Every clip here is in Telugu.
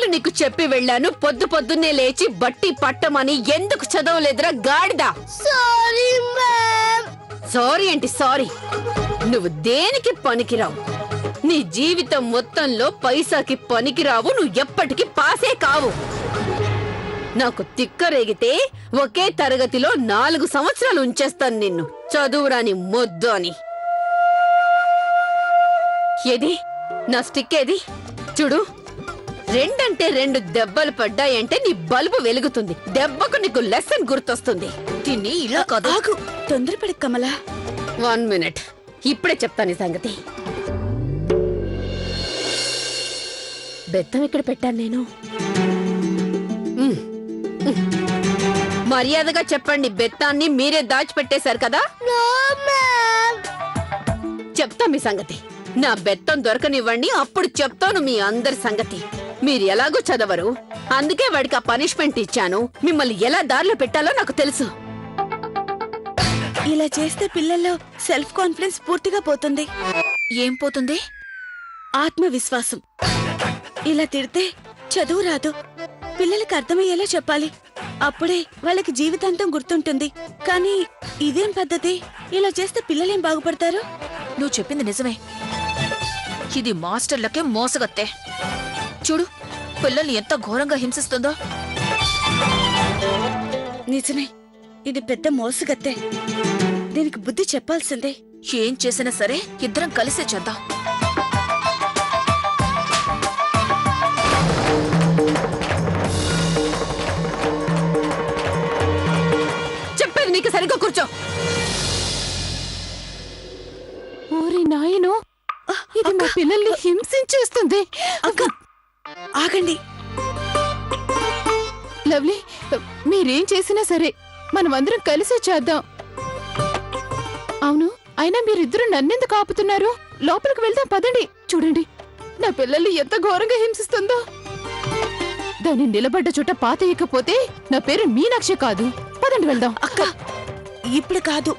ఎన్నిసార్లు నీకు చెప్పి వెళ్ళాను పొద్దు పొద్దున్నే లేచి బట్టి పట్టమని? ఎందుకు చదవలేదురా గాడిదా? Sorry ma'am. సారీ ఏంటి సారీ? నువ్వు దేనికి పనికిరావు. నీ జీవితం మొత్తంలో పైసాకి పనికిరావు. నువ్వు ఎప్పటికీ పాసే కావు. నాకు తిక్కరేగితే ఒకే తరగతిలో 4 సంవత్సరాలు ఉంచేస్తాను నిన్ను, చదువురాని మొద్దు అని. ఏది నా స్టిక్? ఏది చూడు. 2 అంటే 2 దెబ్బలు పడ్డాయంటే నీ బల్బు వెలుగుతుంది. దెబ్బకు నీకు లెసన్ గుర్తొస్తుంది. తిని ఇలా కాదు. తొందరపడి కమలా. 1 మినిట్, ఇప్పుడే చెప్తాను ఈ సంగతి. బెత్తం ఇక్కడ పెట్టాను నేను. మర్యాదగా చెప్పండి, బెత్తాన్ని మీరే దాచిపెట్టేశారు కదా? చెప్తా మీ సంగతి. నా బెత్తం దొరకనివ్వండి, అప్పుడు చెప్తాను మీ అందరి సంగతి. మీరు ఎలాగో చదవరు, అందుకే వాడికి ఆ పనిష్మెంట్ ఇచ్చాను. మిమ్మల్ని ఎలా దారిలో పెట్టాలో నాకు తెలుసు. ఇలా చేస్తే పిల్లల్లో సెల్ఫ్ కాన్ఫిడెన్స్ పూర్తిగా పోతుంది. ఏం పోతుంది? ఆత్మవిశ్వాసం. ఇలా తిడితే చదువు రాదు. పిల్లలకి అర్థమయ్యేలా చెప్పాలి. అప్పుడే వాళ్ళకి జీవితాంతం గుర్తుంటుంది. కానీ ఇదేం పద్ధతి? ఇలా చేస్తే పిల్లలేం బాగుపడతారు? నువ్వు చెప్పింది నిజమే. ఇది మాస్టర్లకే మోసగత్తే. చూడు, పిల్లల్ని ఎంత ఘోరంగా హింసిస్తుందో. నిజమే, ఇది పెద్ద మోసగత్తే. దీనికి బుద్ధి చెప్పాల్సిందే. ఏం చేసినా సరే ఇద్దరం కలిసే చేద్దాం. చెప్పేది నీకు సరిగ్గా కూర్చో. ఓరి నాయనో, ఇది మా పిల్లల్ని హింసించేస్తుంది. అక్క ఆగండి. లవ్లీ, మీరేం చేసినా సరే మనమందరం కలిసే చేద్దాం. అవును, అయినా మీరిద్దరు నన్నెందుకు ఆపుతున్నారు? లోపలికి వెళ్దాం పదండి. చూడండి, నా పిల్లల్ని ఎంత ఘోరంగా హింసిస్తుందో. దాన్ని నిలబడ్డ చోట పాతేయకపోతే నా పేరు మీనాక్షి కాదు. పదండి వెళ్దాం. అక్క ఇప్పుడు కాదు.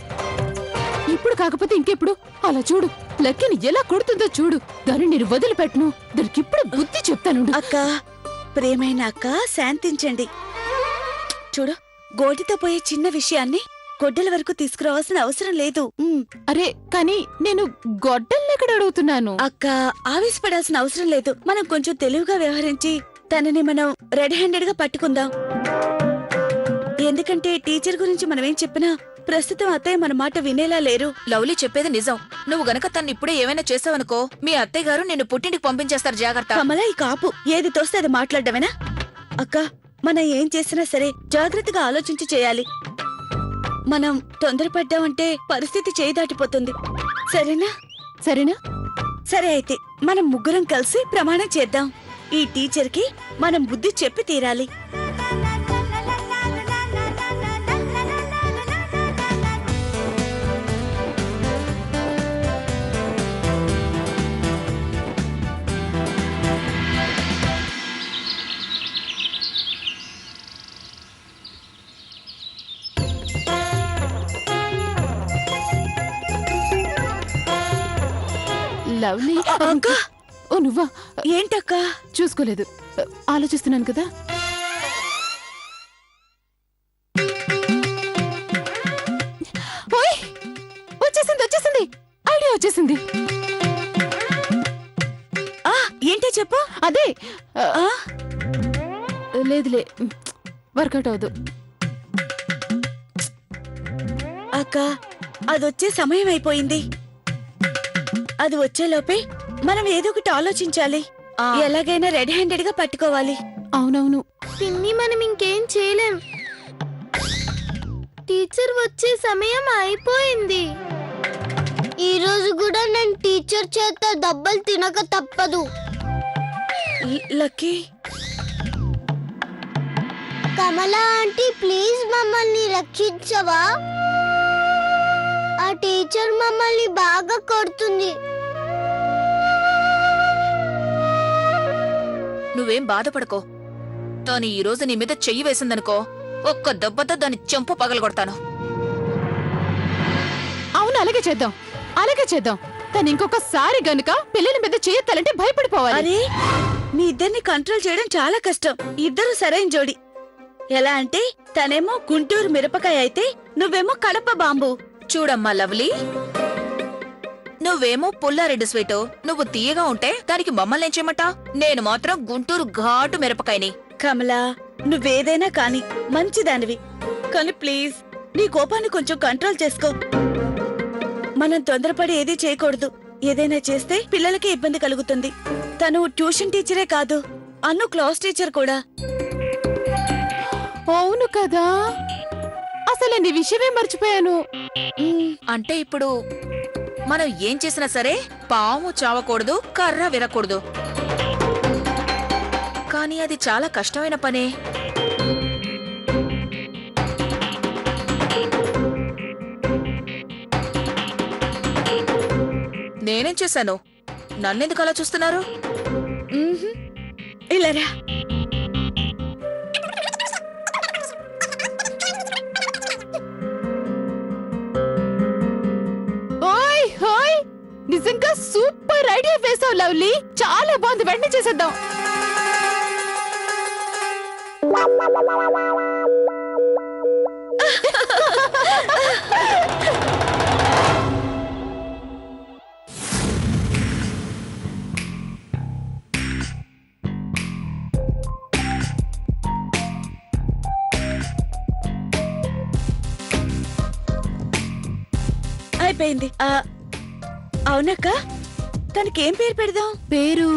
ఇప్పుడు కాకపోతే ఇంకెప్పుడు? అలా చూడు, లక్కీని ఎలా కొడుతుందో చూడు. దాన్ని నేను వదిలిపెట్టను. దానికి ఇప్పుడు బుద్ధి చెప్తాను. అక్క, ప్రేమైన అక్క, శాంతించండి. చూడు, గోటితో పోయే చిన్న విషయాన్ని గొడ్డల వరకు తీసుకురావాల్సిన అవసరం లేదు. అరే, కానీ నేను గొడ్డల్నెక్కడ అడుగుతున్నాను? అక్క, ఆవేశపడాల్సిన అవసరం లేదు. మనం కొంచెం తెలివిగా వ్యవహరించి తనని మనం రెడ్ హ్యాండెడ్ గా పట్టుకుందాం. ఎందుకంటే టీచర్ గురించి మనం ఏం చెప్పినా ప్రస్తుతం అత్తయ్య మన మాట వినేలా లేరు. లవ్లీ చెప్పేది నిజం. నువ్వు గనక తను ఇప్పుడే ఏమైనా చేసావనుకో, మీ అత్తయ్య గారు నిన్ను పుట్టింటికి పంపించేస్తారు. జాగ్రత్త. కమలా, ఈ కాపు ఏది తోస్తే అది మాట్లాడమేనా? అక్క, మనం ఏం చేసినా సరే జాగ్రత్తగా ఆలోచించి చేయాలి. మనం తొందరపడ్డామంటే పరిస్థితి చేయి దాటిపోతుంది. సరేనా? సరేనా? సరే, అయితే మనం ముగ్గురం కలిసి ప్రమాణం చేద్దాం. ఈ టీచర్ కి మనం బుద్ధి చెప్పి తీరాలి. లవ్లీ. అక్క, ఓ నువ్వా? ఏంటక్క? చూసుకోలేదు, ఆలోచిస్తున్నాను కదా. వచ్చేసింది, ఐడియా వచ్చేసింది. ఏంటో చెప్పు. అదే, లేదులే, వర్కౌట్ అవదు. అక్క, అదొచ్చే సమయం అయిపోయింది. అది వచ్చేలోపే మనం ఏదో ఒకటి ఆలోచించాలి. ఎలాగైనా రెడ్ హ్యాండెడ్ గా పట్టుకోవాలి. అవునవును పిన్ని, మనం ఇంకేం చేయలేం. టీచర్ వచ్చే సమయం అయిపోయింది. ఈ రోజు కూడా నేను టీచర్ చేత దెబ్బలు తినక తప్పదు. లక్కీ, కమలా ఆంటీ, ప్లీజ్ మమ్మల్ని రక్షించవా? ఆ టీచర్ మమ్మల్ని బాగా కొడుతుంది. నువ్వేం బాధపడకో. తాను ఈ రోజు నీ మీద చెయ్యి వేసిందనుకో, ఒక్క దెబ్బతో దాని చెంప పగలగొడతాను. అవును, అలాగే చేద్దాం, అలాగే చేద్దాం. తను ఇంకొకసారి గనుక పిల్లల మీద చేయొత్తాలంటే భయపడిపోవాలి. అరే మీ ఇద్దరిని కంట్రోల్ చేయడం చాలా కష్టం. ఇద్దరు సరైన జోడి. ఎలా అంటే తనేమో గుంటూరు మిరపకాయ అయితే నువ్వేమో కడప బాంబు. చూడమ్మా లవ్లీ, నువ్వేమో పుల్లారెడ్డి స్వీటు, నువ్వు తీయగా ఉంటే దానికి మమ్మల్ని ఏం చేయమంటా? నేను మాత్రం గుంటూరు ఘాటు మిరపకాయని. కమలా, నువ్వేదైనా కాని మంచిదానివి, కానీ ప్లీజ్ నీ కోపాన్ని కొంచెం కంట్రోల్ చేసుకో. మనం తొందరపడి ఏదీ చేయకూడదు. ఏదైనా చేస్తే పిల్లలకి ఇబ్బంది కలుగుతుంది. తను ట్యూషన్ టీచరే కాదు, అన్ను క్లాస్ టీచర్ కూడా. అవును కదా, అసలు నీ విషయమే మర్చిపోయాను. అంటే ఇప్పుడు మనం ఏం చేసినా సరే పాము చావకూడదు, కర్ర విరకూడదు. కానీ అది చాలా కష్టమైన పనే. నేనేం చేశాను? నన్నెందుకు అలా చూస్తున్నారు? ఇలారా. ఓయ్ హోయ్, నిజంగా సూపర్ ఐడియా వేసావు లవ్లీ. చాలా బాగుంది, వెంటనే చేసేద్దాం. అయిపోయింది. అవునక్క, తనకేం పేరు పెడదాం? పేరు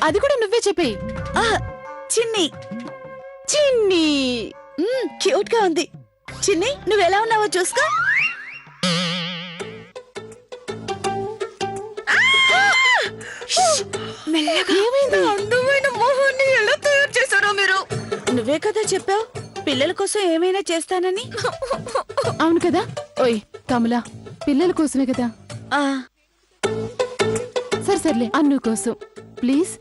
అది కూడా నువ్వే చెప్పేయి. చిన్ని. చిన్ని. క్యూట్ గా ఉంది. చిన్ని, నువ్వెలా ఉన్నావో చూసుకో. ఏమైంది? అందమైన మొహాన్ని ఎలా తయారు చేశారో మీరు? నువ్వే కదా చెప్పావు పిల్లల కోసం ఏమైనా చేస్తానని. అవును కదా. ఓయ్ కమలా, పిల్లల కోసమే కదా. సర్లే, అన్ను కోసం ప్లీజ్.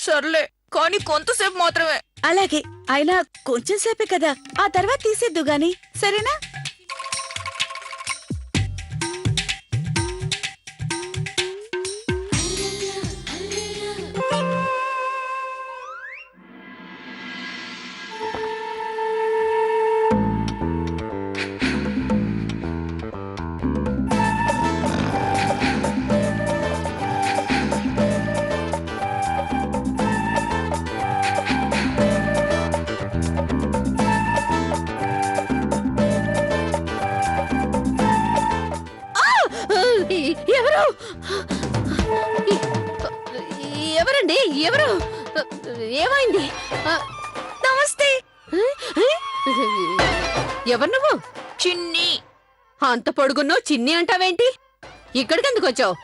సర్లే, కానీ కొంతసేపు మాత్రమే. అలాగే, అయినా కొంచెం సేపే కదా, ఆ తర్వాత తీసేద్దు గాని, సరేనా? ఎవరు? ఎవరండి? ఎవరు? ఏమైంది? నమస్తే. ఎవరు నువ్వు? చిన్ని. అంత పొడుగున్నావు చిన్ని అంటావేంటి? ఇక్కడికి ఎందుకు వచ్చావు?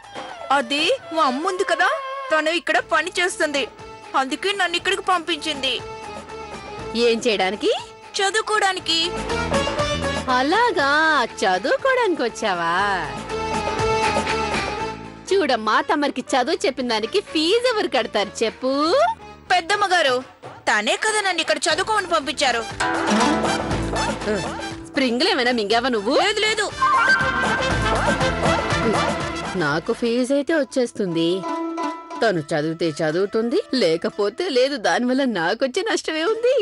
అది మా అమ్ముంది కదా, తను ఇక్కడ పని చేస్తుంది, అందుకే నన్ను ఇక్కడికి పంపించింది. ఏం చేయడానికి? చదువుకోవడానికి. అలాగా, చదువుకోవడానికి వచ్చావా? చూడమ్మా, తమరికి చదువు చెప్పిన దానికి ఫీజు ఎవరు కడతారు చెప్పు? పెద్దమ్మ గారు, తనే కదా నన్ను ఇక్కడ చదువుకోమని పంపించారు. స్ప్రింగ్లు ఏమైనా మింగావా నువ్వు? లేదు లేదు. నాకు ఫీజు అయితే వచ్చేస్తుంది, తను చదివితే చదువుతుంది, లేకపోతే లేదు. దానివల్ల నాకొచ్చే నష్టమే ఉంది.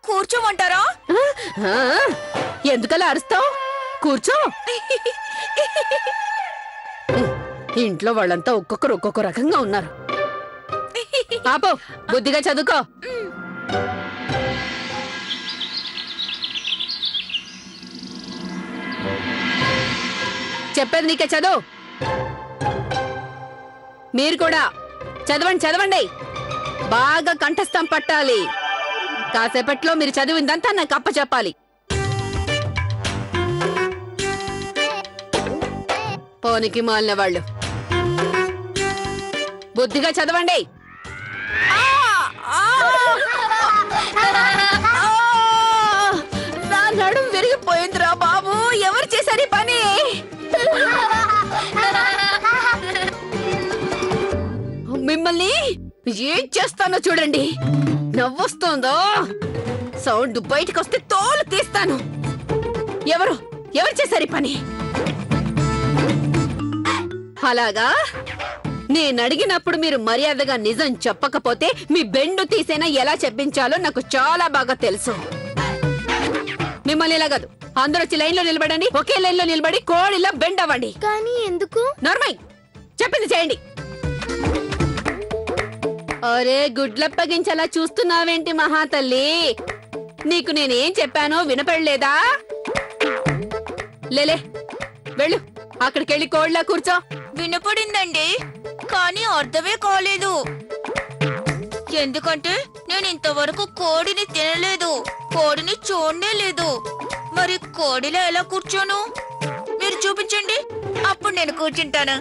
కూర్చోమంటారా? ఎందుకలా అరుస్తావు? కూర్చో. ఇంట్లో వాళ్ళంతా ఒక్కొక్కరు ఒక్కొక్క రకంగా ఉన్నారు. ఆపో, బుద్ధిగా చదువుకో. చెప్పేది నీకే, చదువు. మీరు కూడా చదవండి, చదవండి. బాగా కంఠస్థం పట్టాలి. కాసేపట్లో మీరు చదివిందంతా నాకు అప్పచెప్పాలి. పోనికి మాలిన వాళ్ళు బుద్ధిగా చదవండి. నా నడుం విరిగిపోయిందిరా బాబు. ఎవరు చేశారు ఈ పని? మిమ్మల్ని ఏం చేస్తానో చూడండి. నవ్వొస్తుందో? సౌండ్ బయటకొస్తే తోలు తీస్తాను. ఎవరు చేశారు ఈ పని? అలాగా? నేను అడిగినప్పుడు మీరు మర్యాదగా నిజం చెప్పకపోతే మీ బెండు తీసేనా ఎలా చెప్పించాలో నాకు చాలా బాగా తెలుసు. మిమ్మల్ని ఇలా కాదు, అందరూ వచ్చి లైన్ లో నిలబడండి. ఒకే లైన్ లో నిలబడి కోడిలా బెండ్ అవ్వండి. కానీ ఎందుకు? నార్మల్ చెప్పింది చేయండి. అరే గుడ్లప్పగించేలా చూస్తున్నావేంటి మహాతల్లి? నీకు నేనేం చెప్పానో వినపడలేదా? లేలే వెళ్ళు, అక్కడికెళ్ళి కోడిలా కూర్చో. వినపడిందండి, కానీ అర్థమే కాలేదు. ఎందుకంటే నేను ఇంతవరకు కోడిని తినలేదు, కోడిని చూడనే లేదు. మరి కోడిలో ఎలా కూర్చోను? మీరు చూపించండి, అప్పుడు నేను కూర్చుంటాను.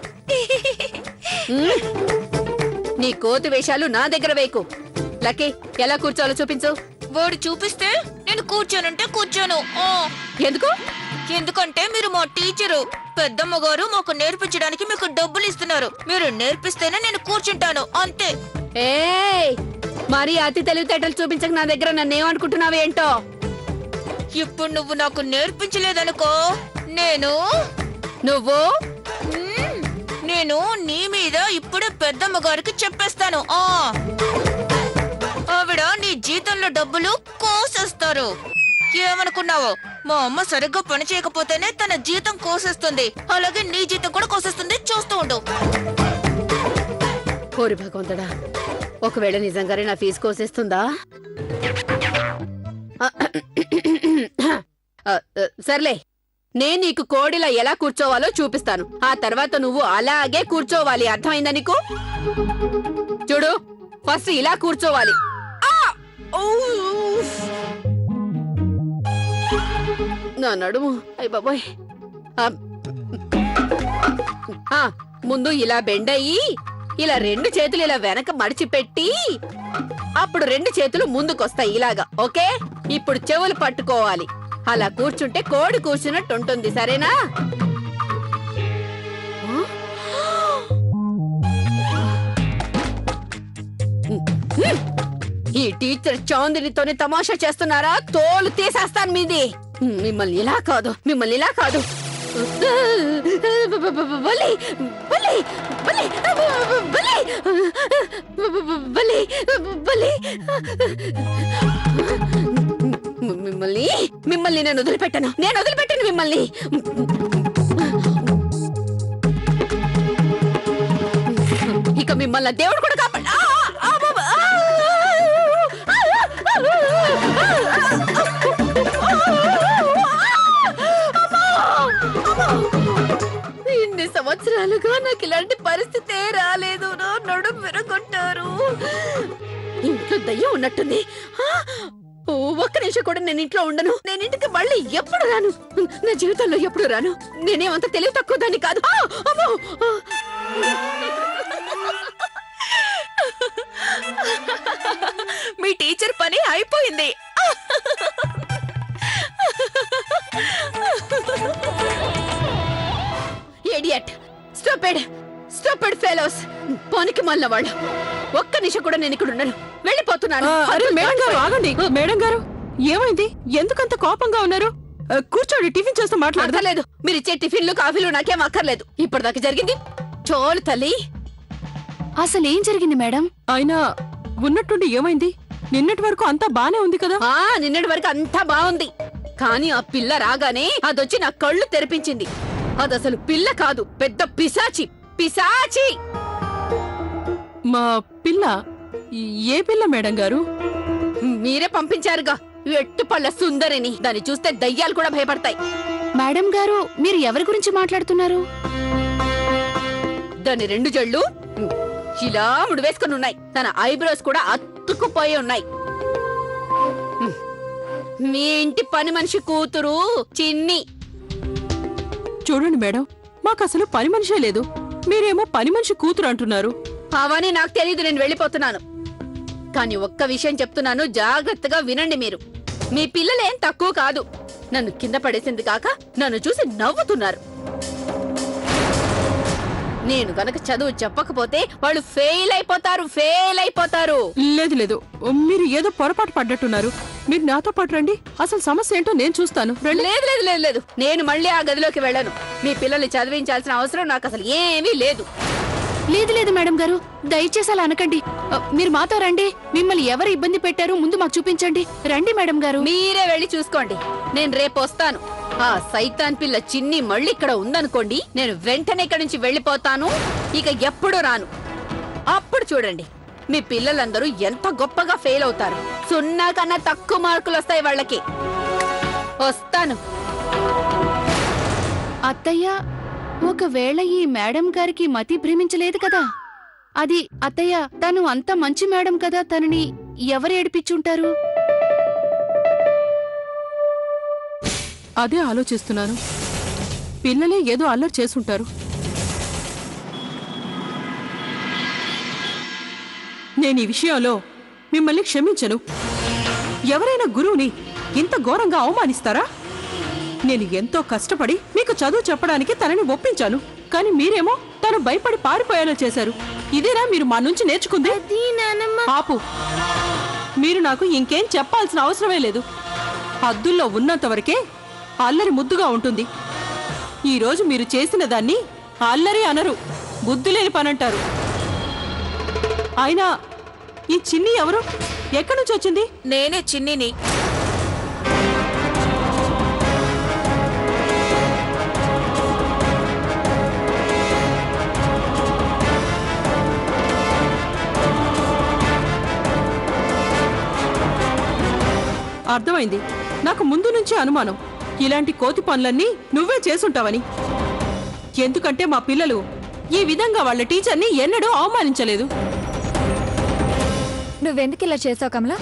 నీ కోతి వేషాలు నా దగ్గర వేయకు. లక్కీ, ఎలా కూర్చోవాలో చూపించు. వాడు చూపిస్తే నేను కూర్చోనంటే కూర్చోను. ఎందుకు? ఎందుకంటే మీరు మా టీచరు. పెద్దమ్మ గారు మాకు నేర్పించడానికి మీకు డబ్బులు ఇస్తున్నారు. మీరు నేర్పిస్తేనే నేను కూర్చుంటాను, అంతే. ఏయ్, మరి అతి తెలివితేటలు చూపించక నా దగ్గర నన్నేమనుకుంటున్నావు ఏంటో? ఇప్పుడు నువ్వు నాకు నేర్పించలేదనుకో, నువ్వు నేను నీ మీద ఇప్పుడే పెద్దమ్మ గారికి చెప్పేస్తాను. ఆవిడ నీ జీతంలో డబ్బులు కోసేస్తారు. ఏమనుకున్నావో, మా అమ్మ సరిగ్గా పని చేయకపోతేనే తన జీతం కోసేస్తుంది, అలాగే నీ జీతం కూడా కోసేస్తుంది. చూస్తూ ఉండు. కోరి భగవంతుడా, ఒకవేళ నిజంగానే నా ఫీజు కోసేస్తుందా? సర్లే, నేను నీకు కోడిలా ఎలా కూర్చోవాలో చూపిస్తాను. ఆ తర్వాత నువ్వు అలాగే కూర్చోవాలి. అర్థమైందా నీకు? చూడు, ఫస్ట్ ఇలా కూర్చోవాలి. నా నడుము, అయ్య బాబోయ్. ముందు ఇలా బెండ్ అయ్యి, ఇలా 2 చేతులు ఇలా వెనక మడిచిపెట్టి, అప్పుడు 2 చేతులు ముందుకొస్తాయి ఇలాగా. ఓకే, ఇప్పుడు చెవులు పట్టుకోవాలి. అలా కూర్చుంటే కోడి కూర్చున్నట్టు ఉంటుంది, సరేనా? ఈ టీచర్ చాందినితోనే తమాషా చేస్తున్నారా? తోలు తీసేస్తాను మీది. మిమ్మల్ని ఇలా కాదు, బలి బలి బలి బలి బలి బలి. మిమ్మల్ని నేను వదిలిపెట్టను మిమ్మల్ని. ఇక మిమ్మల్ని దేవుడు కూడా కాపాడు. ఇన్ని సంవత్సరాలుగా నాకు ఇలాంటి పరిస్థితే రాలేదు. నా నడుము విరగొట్టారు. ఇంట్లో దయ్యం ఉన్నట్టుంది. ఒక్క నిమిషం కూడా నేను ఇంట్లో ఉండను. నేను ఇంటికి మళ్ళీ ఎప్పుడు రాను. నా జీవితంలో ఎప్పుడు రాను. నేనేమంత తెలివి తక్కువ దాన్ని కాదు. మీ టీచర్ పని అయిపోయింది. ఇడియట్, స్టూపిడ్ ఫెలోస్, పనికి మళ్ళీ వాళ్ళు. ఒక్క నిమిషం కూడా నేను ఇక్కడ ఉండను. వెళ్ళిపోతున్నాను. మేడం గారు ఆగండి. మేడం గారు, ఏమైంది? ఎందుకంత కోపంగా ఉన్నారు? కూర్చోండి, టిఫిన్ చేస్తూ మాట్లాడలేదు. మీరు ఇచ్చే టిఫిన్లు కాఫీలు నాకేం అక్కర్లేదు. ఇప్పటిదాకా జరిగింది చోలు తల్లి. అసలు ఏం జరిగింది మేడం? అయినా ఉన్నట్టుండి ఏమైంది? నిన్నటి వరకు అంతా బానే ఉంది కదా? నిన్నటి వరకు అంతా బాగుంది. కానీ ఆ పిల్ల రాగానే అదొచ్చి నా కళ్ళు తెరిపించింది. అదసలు పిల్ల కాదు, పెద్ద పిశాచి. మా పిల్ల? ఏ పిల్ల మేడం గారు? మీరే పంపించారుగా, ఎట్టుపళ్ళ సుందరిని. దాన్ని చూస్తే దయ్యాలు కూడా భయపడతాయి. మేడం గారు, మీరు ఎవరి గురించి మాట్లాడుతున్నారు? దాని 2 జళ్ళు ఇలా ముడివేసుకుని ఉన్నాయి. తన ఐబ్రోస్ కూడా అతుక్కుపోయి ఉన్నాయి. మీ ఇంటి పని మనిషి కూతురు చిన్ని. చూడండి మేడం, మాకు అసలు పని మనిషే లేదు. మీరేమో పని మనిషి కూతురు అంటున్నారు. అవన్నీ నాకు తెలియదు, నేను వెళ్ళిపోతున్నాను. కానీ ఒక్క విషయం చెప్తున్నాను, జాగ్రత్తగా వినండి మీరు. మీ పిల్లలేం తక్కువ కాదు. నన్ను కింద పడేసింది కాక నన్ను చూసి నవ్వుతున్నారు. నేను గనక చదువు చెప్పకపోతే వాళ్ళు ఫెయిల్ అయిపోతారు. లేదు లేదు, మీరు ఏదో పొరపాటు పడ్డట్టున్నారు. మీరు నాతో పాటు రండి, అసలు సమస్య ఏంటో నేను చూస్తాను. రండి. లేదు నేను మళ్ళీ ఆ గదిలోకి వెళ్ళను. మీ పిల్లల్ని చదివించాల్సిన అవసరం నాకు అసలు ఏమీ లేదు. లేదు మేడం గారు, దయచేసి అలా అనకండి. మీరు మాతో రండి. మిమ్మల్ని ఎవరు ఇబ్బంది పెట్టారు ముందు మాకు చూపించండి. రండి మేడం గారు. మీరే వెళ్ళి చూసుకోండి. నేను రేపు వస్తాను. ఆ సైతాన్ పిల్ల చిన్ని మళ్ళీ ఇక్కడ ఉందనుకోండి, నేను వెంటనే ఇక్కడి నుంచి వెళ్ళిపోతాను. ఇక ఎప్పుడు రాను. అప్పుడు చూడండి మీ పిల్లలందరూ ఎంత గొప్పగా ఫెయిల్ అవుతారు. 0 కన్నా తక్కువ మార్కులు వస్తాయి వాళ్ళకి. వస్తాను. అత్తయ్య, ఒకవేళ ఈ మేడం గారికి మతి భ్రమించలేదు కదా? అది అత్తయ్య, తను అంత మంచి మేడం కదా, తనని ఎవరు ఏడిపించుంటారు? అదే ఆలోచిస్తున్నాను. పిల్లలే ఏదో అల్లరి చేసుంటారు. నేను ఈ విషయంలో మిమ్మల్ని క్షమించను. ఎవరైనా గురువుని ఇంత ఘోరంగా అవమానిస్తారా? నేను ఎంతో కష్టపడి మీకు చదువు చెప్పడానికి తనని ఒప్పించాను. కానీ మీరేమో తను భయపడి పారిపోయేలా చేశారు. ఇదేనా మీరు మా నుంచి నేర్చుకుంది? ఆపు. మీరు నాకు ఇంకేం చెప్పాల్సిన అవసరమే లేదు. హద్దుల్లో ఉన్నంత వరకే అల్లరి ముద్దుగా ఉంటుంది. ఈరోజు మీరు చేసిన దాన్ని అల్లరి అనరు, బుద్ధులేని పనంటారు. అయినా ఈ చిన్ని ఎవరు? ఎక్కడి నుంచి వచ్చింది? నేనే చిన్నిని. అర్థమైంది. నాకు ముందు నుంచి అనుమానం, ఇలాంటి కోతి పనులన్నీ నువ్వే చేసుంటావని. ఎందుకంటే మా పిల్లలు ఈ విధంగా వాళ్ళ టీచర్ని ఎన్నడూ అవమానించలేదు. నువ్వెందుకు ఇలా చేసావు కమలా?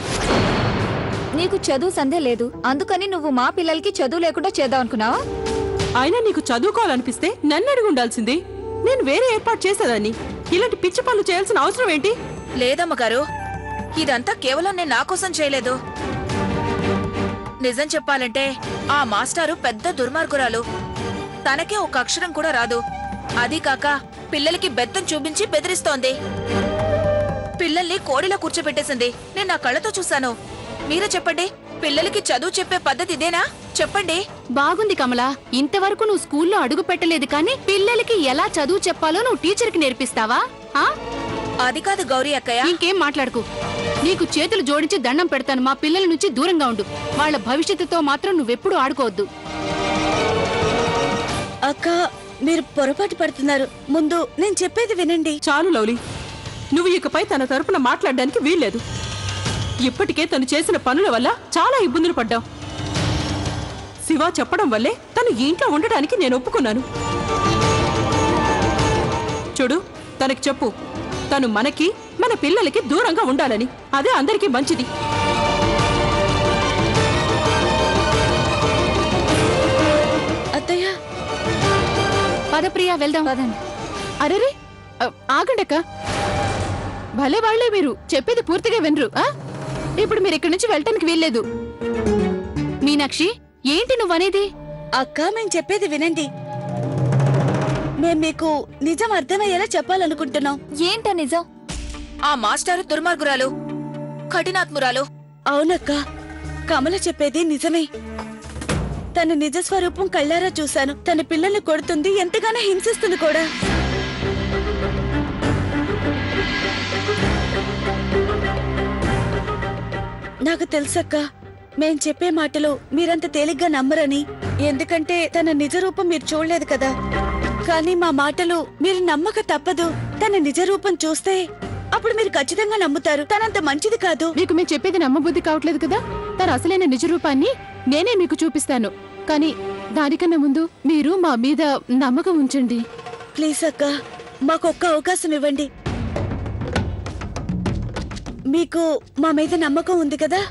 నీకు చదువు సందే లేదు, అందుకని నువ్వు మా పిల్లలకి చదువు లేకుండా చేద్దాం అనుకున్నావా? అయినా నీకు చదువుకోవాలనిపిస్తే నన్ను అడిగి ఉండాల్సింది. నేను వేరే ఏర్పాటు చేసేదాన్ని. ఇలాంటి పిచ్చి పనులు చేయాల్సిన అవసరం ఏంటి? లేదమ్మగారు, ఇదంతా కేవలం నేను నా కోసం చేయలేదు. నిజం చెప్పాలంటే ఆ మాస్టారు పెద్ద దుర్మార్గురాలు. తనకే ఒక అక్షరం కూడా రాదు. అది కాక పిల్లలకి బెత్తం చూపించి బెదిరిస్తోంది. పిల్లల్ని కోడిలో కూర్చోబెట్టేసింది. నేను నా కళ్ళతో చూశాను. మీరే చెప్పండి, పిల్లలకి చదువు చెప్పే పద్ధతి ఇదేనా? చెప్పండి. బాగుంది కమలా, ఇంతవరకు నువ్వు స్కూల్లో అడుగు పెట్టలేదు, కానీ పిల్లలకి ఎలా చదువు చెప్పాలో నువ్వు టీచర్కి నేర్పిస్తావా? అది కాదు గౌరీ అక్కయ్య. ఇంకేం మాట్లాడుకు. నీకు చేతులు జోడించి దండం పెడతాను. మా పిల్లల నుంచి దూరంగా ఉండు. వాళ్ళ భవిష్యత్తుతో మాత్రం నువ్వెప్పుడు ఆడుకోవద్దు. అక్క, మీరు పొరపాటు పడుతున్నారు. ముందు నేను చెప్పేది వినండి. చాలు లవ్లీ, నువ్వు ఇకపై తన తరపున మాట్లాడడానికి వీల్లేదు. ఇప్పటికే తను చేసిన పనుల వల్ల చాలా ఇబ్బందులు పడ్డాం. శివ చెప్పడం వల్లే తను ఈ ఇంట్లో ఉండటానికి నేను ఒప్పుకున్నాను. చూడు, తనకి చెప్పు, తను మనకి మన పిల్లలకి దూరంగా ఉండాలని. అదే అందరికీ మంచిది. అత్తయ్య, పదప్రియా, వెళ్దాం. పదండి. అరేరే, ఆగండక్క. భలే వాళ్లే మీరు, చెప్పేది పూర్తిగా వినరు. ఇప్పుడు మీరు ఇక్కడి నుంచి వెళ్ళటానికి వీల్లేదు. మీనాక్షి, ఏంటి నువ్వనేది? అక్క, మేము చెప్పేది వినండి. మేం మీకు నిజం అర్థమయ్యేలా చెప్పాలనుకుంటున్నాం. ఏంటా నిజం? ఆ మాస్టారు దుర్మార్గురాలు, కఠినాత్మురాలు. అవునక్క, కమల చెప్పేది నిజమే. తన నిజ స్వరూపం కళ్ళారా చూశాను. తన పిల్లల్ని కొడుతుంది, ఎంతగానో హింసిస్తుంది కూడా. నాకు తెలుసక్క, మేం చెప్పే మాటలు మీరంత తేలిగ్గా నమ్మరని. ఎందుకంటే తన నిజ రూపం మీరు చూడలేదు కదా. కానీ మా మాటలు మీరు నమ్మక తప్పదు. తన నిజ రూపం చూస్తే అప్పుడు మీరు ఖచ్చితంగా నమ్ముతారు. తనంత మంచిది కాదు. మీకు మేము చెప్పేది నమ్మబుద్ధి కావట్లేదు కదా. తన అసలైన నిజ రూపాన్ని నేనే మీకు చూపిస్తాను. కానీ దానికన్నా ముందు మీరు మా మీద నమ్మకం ఉంచండి. ప్లీజ్ అక్క, మాకొక్క అవకాశం ఇవ్వండి. మీకు మా మీద నమ్మకం ఉంది కదా?